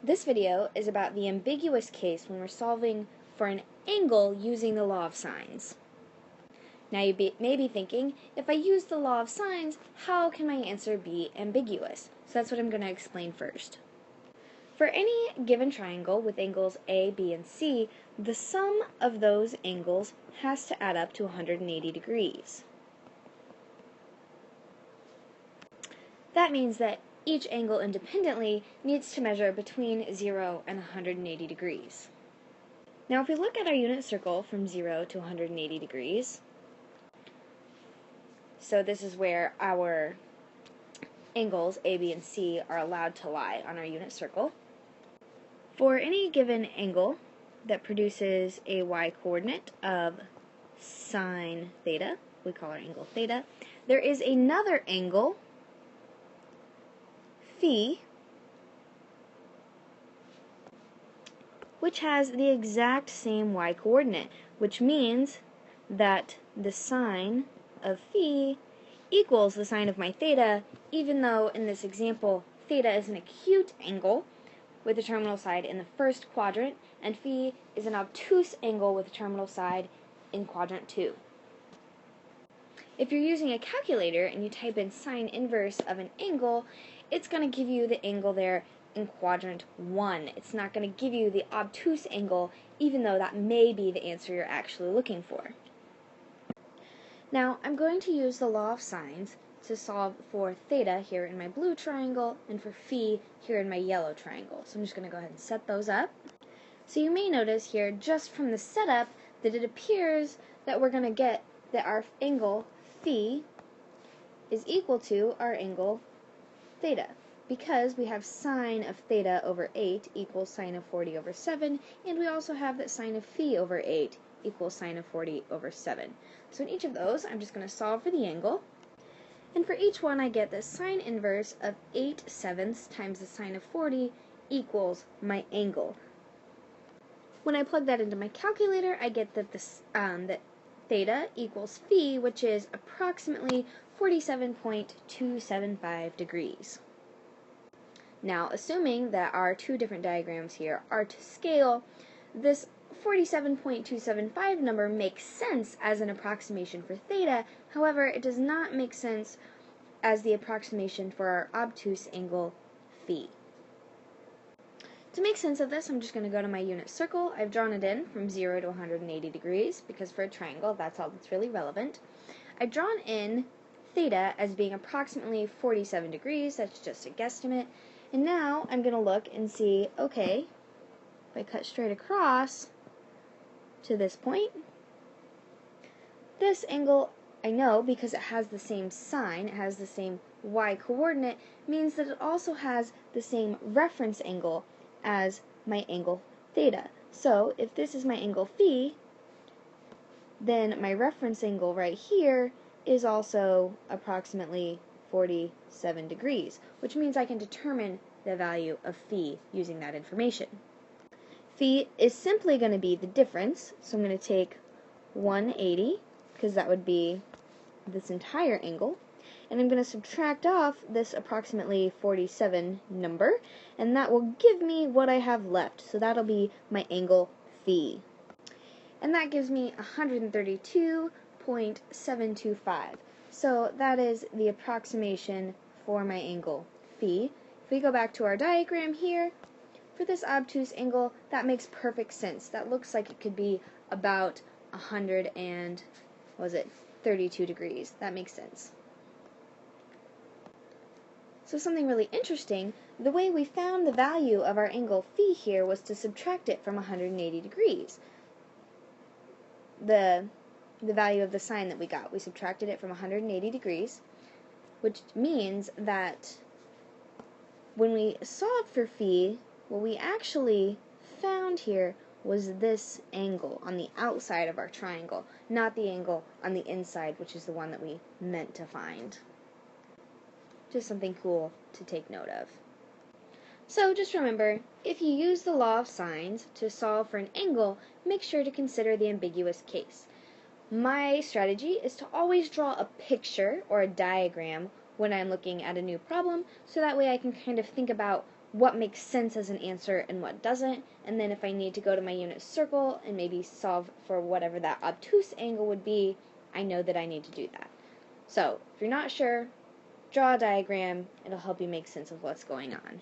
This video is about the ambiguous case when we're solving for an angle using the law of sines. Now you may be thinking, if I use the law of sines, how can my answer be ambiguous? So that's what I'm going to explain first. For any given triangle with angles A, B, and C, the sum of those angles has to add up to 180 degrees. That means that each angle independently needs to measure between 0 and 180 degrees. Now if we look at our unit circle from 0 to 180 degrees, so this is where our angles A, B, and C are allowed to lie on our unit circle. For any given angle that produces a y-coordinate of sine theta, we call our angle theta, there is another angle phi, which has the exact same y-coordinate, which means that the sine of phi equals the sine of my theta, even though in this example theta is an acute angle with a terminal side in the first quadrant, and phi is an obtuse angle with a terminal side in quadrant 2. If you're using a calculator and you type in sine inverse of an angle, it's going to give you the angle there in quadrant 1. It's not going to give you the obtuse angle, even though that may be the answer you're actually looking for. Now, I'm going to use the law of sines to solve for theta here in my blue triangle and for phi here in my yellow triangle. So I'm just going to go ahead and set those up. So you may notice here, just from the setup, that it appears that we're going to get that our angle phi is equal to our angle theta, because we have sine of theta over 8 equals sine of 40 over 7, and we also have that sine of phi over 8 equals sine of 40 over 7. So in each of those, I'm just going to solve for the angle, and for each one I get the sine inverse of 8/7 times the sine of 40 equals my angle. When I plug that into my calculator, I get that that theta equals phi, which is approximately 47.275 degrees. Now, assuming that our two different diagrams here are to scale, this 47.275 number makes sense as an approximation for theta. However, it does not make sense as the approximation for our obtuse angle phi. To make sense of this, I'm just going to go to my unit circle. I've drawn it in from 0 to 180 degrees, because for a triangle, that's all that's really relevant. I've drawn in theta as being approximately 47 degrees. That's just a guesstimate. And now I'm going to look and see, okay, if I cut straight across to this point, this angle, I know because it has the same sine, it has the same y-coordinate, means that it also has the same reference angle as my angle theta. So if this is my angle phi, then my reference angle right here is also approximately 47 degrees, which means I can determine the value of phi using that information. Phi is simply going to be the difference, so I'm going to take 180, because that would be this entire angle, and I'm going to subtract off this approximately 47 number, and that will give me what I have left. So that'll be my angle phi. And that gives me 132.725. So that is the approximation for my angle phi. If we go back to our diagram here, for this obtuse angle, that makes perfect sense. That looks like it could be about 32 degrees. That makes sense. So something really interesting, the way we found the value of our angle phi here was to subtract it from 180 degrees. The value of the sine that we got, we subtracted it from 180 degrees, which means that when we solved for phi, what we actually found here was this angle on the outside of our triangle, not the angle on the inside, which is the one that we meant to find. Just something cool to take note of. So just remember, if you use the law of sines to solve for an angle, make sure to consider the ambiguous case. My strategy is to always draw a picture or a diagram when I'm looking at a new problem, so that way I can kind of think about what makes sense as an answer and what doesn't, and then if I need to go to my unit circle and maybe solve for whatever that obtuse angle would be, I know that I need to do that. So, if you're not sure, draw a diagram. It'll help you make sense of what's going on.